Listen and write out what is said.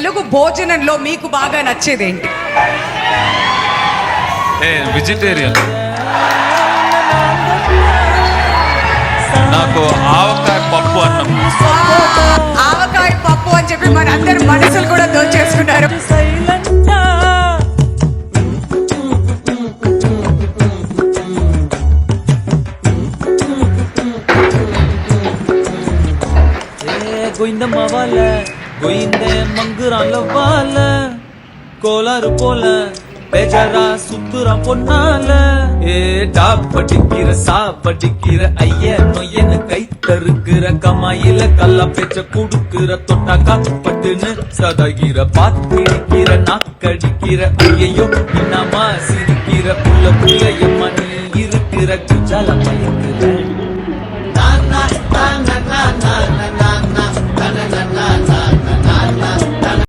తెలుగు భోజనంలో మీకు బాగా నచ్చేదేంటి? వెజిటేరియన్. నాకు ఆవకాయ పప్పు అన్నం. ఆవకాయ పప్పు అని చెప్పి మన అందరి మనసులు కూడా దోచేసుకున్నారు. கோயிந்தம்மா வாழ கோயிந்த மங்குறான் வாழ கோளாறு போல பேஜாரா சுத்துறான் பொன்னால டாப்படிக்கிற சாப்படிக்கிற ஐய நொய்யன்னு கை தருக்கிற கமாயில கல்லா பேச்ச குடுக்கிற தொட்டா காப்பட்டுன்னு சதகிற பாத்திடிக்கிற நாக்கடிக்கிற ஐயோ என்னமா சிரிக்கிற புள்ள புள்ளையம்மா நீ இருக்கிற குஜால பயக்கிற